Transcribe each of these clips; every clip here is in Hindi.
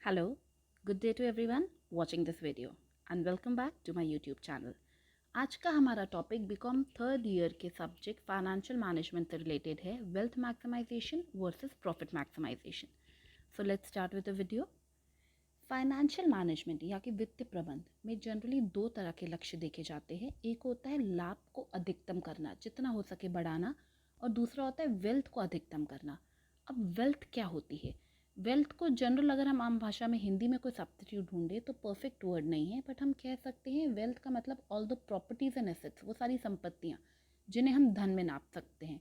Hello, good day to everyone watching this video and welcome back to my YouTube channel. आज का हमारा टॉपिक बीकॉम थर्ड ईयर के सब्जेक्ट फाइनेंशियल मैनेजमेंट से रिलेटेड है, wealth maximisation versus profit maximisation. So let's start with the video. Financial management या कि वित्तीय प्रबंध में जनरली दो तरह के लक्ष्य देखे जाते हैं. एक होता है लाभ को अधिकतम करना, जितना हो सके बढ़ाना, और दूसरा होता है वेल्थ को अधिकतम करना. अब वेल्थ क्या होती है? वेल्थ को जनरल अगर हम आम भाषा में हिंदी में कोई सब्स्टिट्यूट ढूंढे तो परफेक्ट वर्ड नहीं है, बट हम कह सकते हैं वेल्थ का मतलब all the properties and assets, वो सारी संपत्तियाँ जिन्हें हम धन में नाप सकते हैं,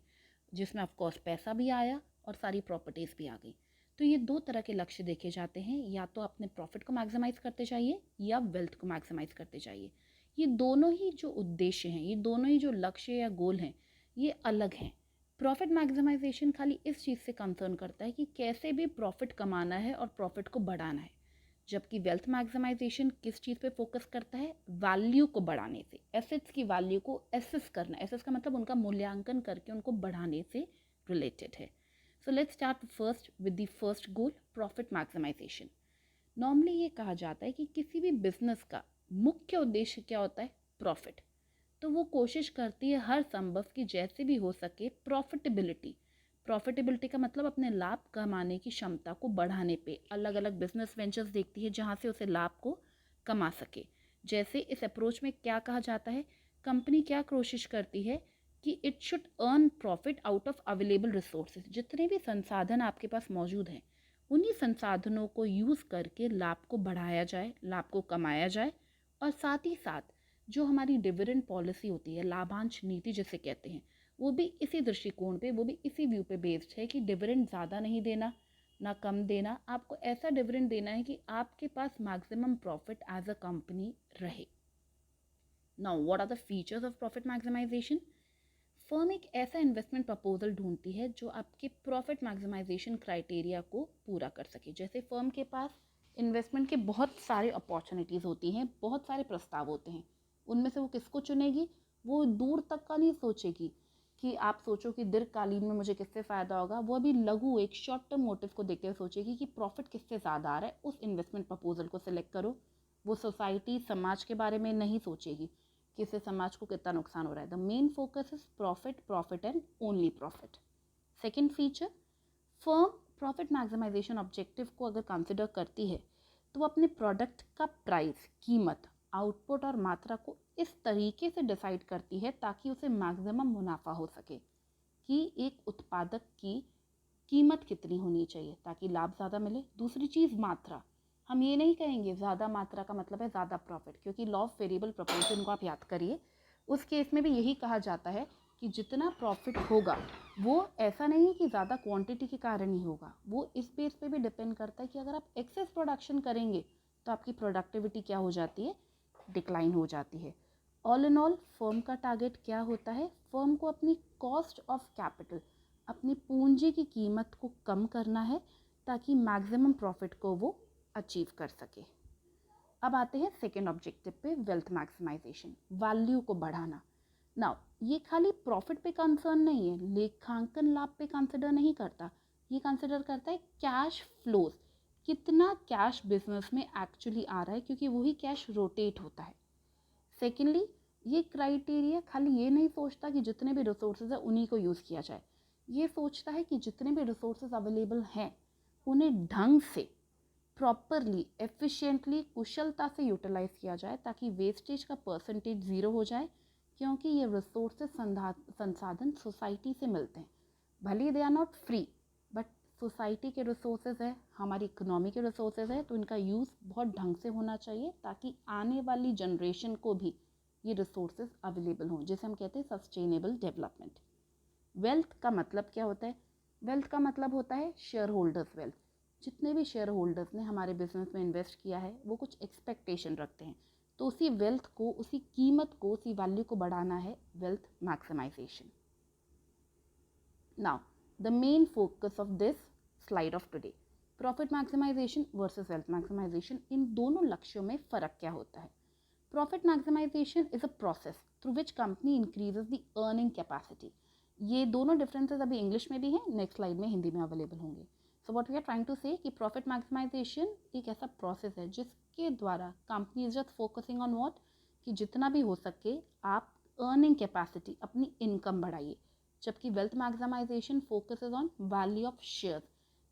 जिसमें ऑफकोर्स पैसा भी आया और सारी प्रॉपर्टीज़ भी आ गई. तो ये दो तरह के लक्ष्य देखे जाते हैं, या तो अपने प्रॉफिट को मैक्सिमाइज करते चाहिए या वेल्थ को मैक्सिमाइज करते चाहिए. ये दोनों ही जो उद्देश्य हैं, ये दोनों ही जो लक्ष्य या गोल हैं, ये अलग हैं. प्रॉफिट मैक्सिमाइजेशन खाली इस चीज़ से कंसर्न करता है कि कैसे भी प्रॉफिट कमाना है और प्रॉफिट को बढ़ाना है, जबकि वेल्थ मैक्सिमाइजेशन किस चीज़ पे फोकस करता है? वैल्यू को बढ़ाने से, एसेट्स की वैल्यू को एसेस करना. एसेट्स का मतलब उनका मूल्यांकन करके उनको बढ़ाने से रिलेटेड है. So let's start first with the first goal, profit maximisation. Normally ये कहा जाता है कि किसी भी बिजनेस का मुख्य उद्देश्य क्या होता है? प्रॉफिट. तो वो कोशिश करती है हर संभव कि जैसे भी हो सके प्रॉफिटेबिलिटी. प्रॉफिटेबिलिटी का मतलब अपने लाभ कमाने की क्षमता को बढ़ाने पे अलग अलग बिजनेस वेंचर्स देखती है जहाँ से उसे लाभ को कमा सके. जैसे इस अप्रोच में क्या कहा जाता है, कंपनी क्या कोशिश करती है कि it should earn profit out of available resources. जितने भी संसाधन आपके पास मौजूद हैं, उन्हीं संसाधनों को यूज़ करके लाभ को बढ़ाया जाए, लाभ को कमाया जाए. और साथ ही साथ जो हमारी डिविडेंड पॉलिसी होती है, लाभांश नीति जिसे कहते हैं, वो भी इसी दृष्टिकोण पे, वो भी इसी व्यू पे बेस्ड है कि डिविडेंड ज़्यादा नहीं देना, ना कम देना. आपको ऐसा डिविडेंड देना है कि आपके पास maximum profit as a company रहे. Now what are the features of profit maximisation? Firm एक ऐसा इन्वेस्टमेंट प्रपोजल ढूंढती है जो आपके प्रॉफिट मैक्सिमाइजेशन क्राइटेरिया को पूरा कर सके. जैसे फर्म के पास इन्वेस्टमेंट के बहुत सारे अपॉर्चुनिटीज़ होती हैं, बहुत सारे प्रस्ताव होते हैं. उनमें से वो किसको चुनेगी? वो दूर तक का नहीं सोचेगी कि आप सोचो कि दीर्घकालीन में मुझे किससे फ़ायदा होगा. वो अभी लघु एक शॉर्ट टर्म मोटिव को देखते हुए सोचेगी कि प्रॉफिट किससे ज़्यादा आ रहा है, उस इन्वेस्टमेंट प्रपोजल को सिलेक्ट करो. वो सोसाइटी, समाज के बारे में नहीं सोचेगी कि इससे समाज को कितना नुकसान हो रहा है. The main focus is profit, profit and only profit. Second feature, firm profit maximisation objective को अगर कंसिडर करती है तो वो अपने प्रोडक्ट का प्राइस, कीमत, आउटपुट और मात्रा को इस तरीके से डिसाइड करती है ताकि उसे मैक्सिमम मुनाफा हो सके. कि एक उत्पादक की कीमत कितनी होनी चाहिए ताकि लाभ ज़्यादा मिले. दूसरी चीज़ मात्रा. हम ये नहीं कहेंगे ज़्यादा मात्रा का मतलब है ज़्यादा प्रॉफिट, क्योंकि लॉ ऑफ वेरिएबल प्रोपोर्शन को आप याद करिए. उस केस में भी यही कहा जाता है कि जितना प्रॉफिट होगा वो ऐसा नहीं है कि ज़्यादा क्वांटिटी के कारण ही होगा. वो इस बेस पे भी डिपेंड करता है कि अगर आप एक्सेस प्रोडक्शन करेंगे तो आपकी प्रोडक्टिविटी क्या हो जाती है? डिक्लाइन हो जाती है. ऑल इन ऑल फर्म का टारगेट क्या होता है? फर्म को अपनी कॉस्ट ऑफ कैपिटल, अपनी पूंजी की कीमत को कम करना है ताकि मैक्सिमम प्रॉफिट को वो अचीव कर सके. अब आते हैं सेकेंड ऑब्जेक्टिव पे, वेल्थ मैक्सिमाइजेशन, वैल्यू को बढ़ाना. नाउ ये खाली प्रॉफिट पे कंसर्न नहीं है, लेखांकन लाभ पे कंसिडर नहीं करता. ये कंसिडर करता है कैश फ्लोज, कितना कैश बिजनेस में एक्चुअली आ रहा है, क्योंकि वही कैश रोटेट होता है. सेकेंडली, ये क्राइटेरिया खाली ये नहीं सोचता कि जितने भी रिसोर्सेज है उन्हीं को यूज़ किया जाए. ये सोचता है कि जितने भी रिसोर्सेज अवेलेबल हैं उन्हें ढंग से, प्रॉपरली, एफिशिएंटली, कुशलता से यूटिलाइज किया जाए ताकि वेस्टेज का परसेंटेज ज़ीरो हो जाए. क्योंकि ये रिसोर्सेज, संसाधन सोसाइटी से मिलते हैं. भले they are not free, but society के रिसोर्सेज है, हमारी इकोनॉमी के रिसोर्सेज है, तो इनका यूज़ बहुत ढंग से होना चाहिए ताकि आने वाली जनरेशन को भी ये रिसोर्सेज अवेलेबल हों, जिसे हम कहते हैं सस्टेनेबल डेवलपमेंट. वेल्थ का मतलब क्या होता है? वेल्थ का मतलब होता है शेयर होल्डर्स वेल्थ. जितने भी शेयर होल्डर्स ने हमारे बिजनेस में इन्वेस्ट किया है वो कुछ एक्सपेक्टेशन रखते हैं, तो उसी वेल्थ को, उसी कीमत को, उसी वैल्यू को बढ़ाना है wealth maximisation. Now the main focus of this slide of today, profit maximisation versus wealth maximisation. इन दोनों लक्ष्यों में फ़र्क क्या होता है? Profit maximisation is a process through which company increases the earning capacity. ये दोनों डिफरेंसेस अभी इंग्लिश में भी हैं, नेक्स्ट स्लाइड में हिंदी में अवेलेबल होंगे. So what we are trying to say कि प्रॉफिट मैक्सिमाइजेशन एक ऐसा प्रोसेस है जिसके द्वारा company is just focusing on what, कि जितना भी हो सके आप अर्निंग कैपेसिटी, अपनी इनकम बढ़ाइए। जबकि wealth maximisation focuses on value of shares,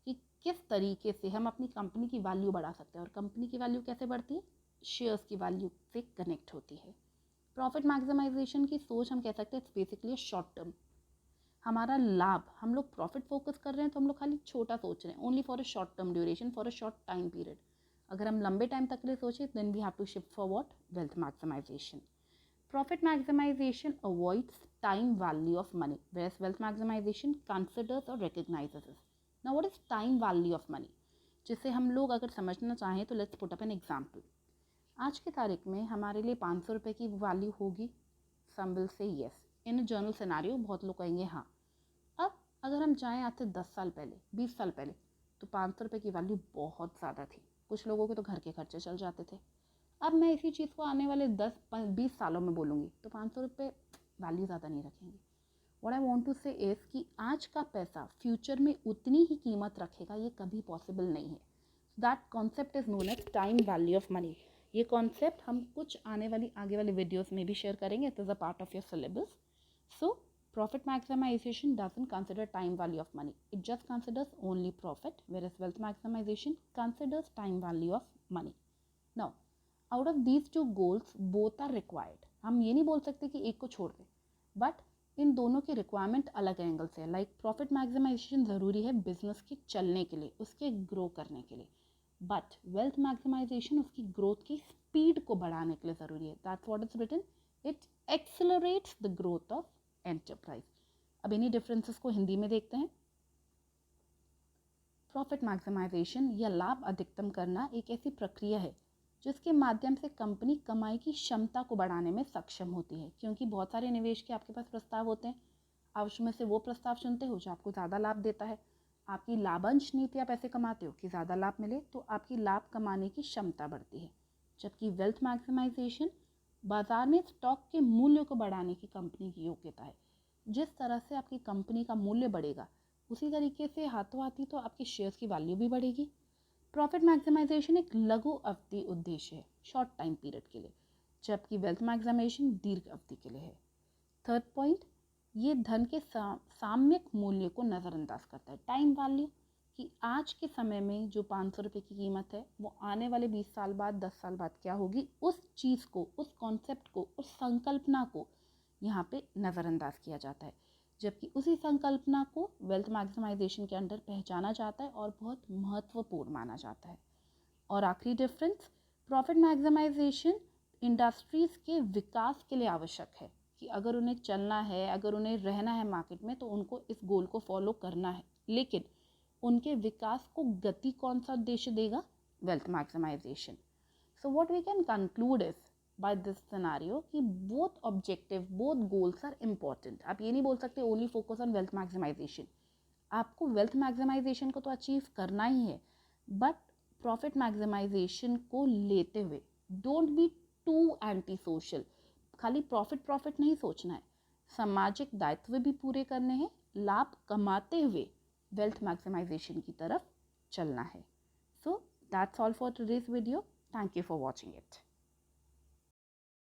कि किस तरीके से हम अपनी कंपनी की वैल्यू बढ़ा सकते हैं। और कंपनी की वैल्यू कैसे बढ़ती है? शेयर्स की वैल्यू से कनेक्ट होती है। प्रॉफिट मैक्सिमाइजेशन की सोच हम कह सकते हैं इट्स बेसिकली शॉर्ट टर्म। हमारा लाभ, हम लोग प्रॉफिट फोकस कर रहे हैं तो हम लोग खाली छोटा सोच रहे हैं, only for a short term duration, for a short time period. अगर हम लंबे टाइम तक के लिए सोचें then we have to shift for what, wealth maximisation. Profit maximization avoids time value of money, whereas wealth maximization considers or recognizes it. Now, what is time value of money? जिसे हम लोग अगर समझना चाहें तो let's put up an example. आज की तारीख में हमारे लिए 500 रुपये की वैल्यू होगी। Some will say yes. In a general scenario, बहुत लोग कहेंगे हाँ। अब अगर हम जाएँ आज से 10 साल पहले, 20 साल पहले, तो 500 रुपये की वैल्यू बहुत ज़्यादा थी। कुछ लोगों के तो घर के खर्चे चल जाते थे। अब मैं इसी चीज़ को आने वाले 10-20 सालों में बोलूँगी तो 500 रुपये वैल्यू ज़्यादा नहीं रखेंगे। व्हाट आई वांट टू से इज़ कि आज का पैसा फ्यूचर में उतनी ही कीमत रखेगा, ये कभी पॉसिबल नहीं है। That concept is known as time value of money. ये कॉन्सेप्ट हम कुछ आगे वाली वीडियोज़ में भी शेयर करेंगे। It is a part of your syllabus. So profit maximization doesn't consider time value of money. It just considers only profit, whereas wealth maximization considers time value of money. Now, out of these two goals both are required. हम ये नहीं बोल सकते कि एक को छोड़ दें, बट इन दोनों की रिक्वायरमेंट अलग एंगल से है। लाइक प्रॉफिट मैक्सिमाइजेशन ज़रूरी है बिजनेस के चलने के लिए, उसके ग्रो करने के लिए, बट वेल्थ मैक्सिमाइजेशन उसकी ग्रोथ की स्पीड को बढ़ाने के लिए ज़रूरी है। That's what is written, it accelerates the growth of enterprise. अब इन्हीं डिफरेंसेस को हिंदी में देखते हैं। प्रॉफिट मैक्सिमाइजेशन या लाभ अधिकतम करना एक ऐसी प्रक्रिया है जिसके माध्यम से कंपनी कमाई की क्षमता को बढ़ाने में सक्षम होती है। क्योंकि बहुत सारे निवेश के आपके पास प्रस्ताव होते हैं, आप उसमें से वो प्रस्ताव चुनते हो जो आपको ज़्यादा लाभ देता है। आपकी लाभांश नीति आप ऐसे कमाते हो कि ज़्यादा लाभ मिले, तो आपकी लाभ कमाने की क्षमता बढ़ती है। जबकि वेल्थ मैक्सिमाइजेशन बाजार में स्टॉक के मूल्य को बढ़ाने की कंपनी की योग्यता है। जिस तरह से आपकी कंपनी का मूल्य बढ़ेगा उसी तरीके से हाथों हाथ ही तो आपके शेयर्स की वैल्यू भी बढ़ेगी। प्रॉफिट मैक्सिमाइजेशन एक लघु अवधि उद्देश्य है, शॉर्ट टाइम पीरियड के लिए, जबकि वेल्थ मैक्सिमाइजेशन दीर्घ अवधि के लिए है। थर्ड पॉइंट, ये धन के सामयिक मूल्य को नज़रअंदाज करता है। टाइम वैल्यू, कि आज के समय में जो 500 रुपये की कीमत है वो आने वाले 20 साल बाद, 10 साल बाद क्या होगी, उस चीज़ को, उस कॉन्सेप्ट को, उस संकल्पना को यहाँ पे नज़रअंदाज किया जाता है। जबकि उसी संकल्पना को वेल्थ मैक्सिमाइजेशन के अंडर पहचाना जाता है और बहुत महत्वपूर्ण माना जाता है। और आखिरी डिफरेंस, प्रॉफिट मैक्सिमाइजेशन इंडस्ट्रीज़ के विकास के लिए आवश्यक है, कि अगर उन्हें चलना है, अगर उन्हें रहना है मार्केट में, तो उनको इस गोल को फॉलो करना है। लेकिन उनके विकास को गति कौन सा उद्देश्य देगा? Wealth maximisation. So what we can conclude is by this scenario कि both objective, both goals are important. आप ये नहीं बोल सकते only focus on wealth maximization. आपको wealth maximization को तो अचीव करना ही है, but profit maximization को लेते हुए don't be too anti social. खाली प्रॉफिट नहीं सोचना है, सामाजिक दायित्व भी पूरे करने हैं, लाभ कमाते हुए वेल्थ मैक्सिमाइजेशन की तरफ चलना है। So that's all for today's video. Thank you for watching it.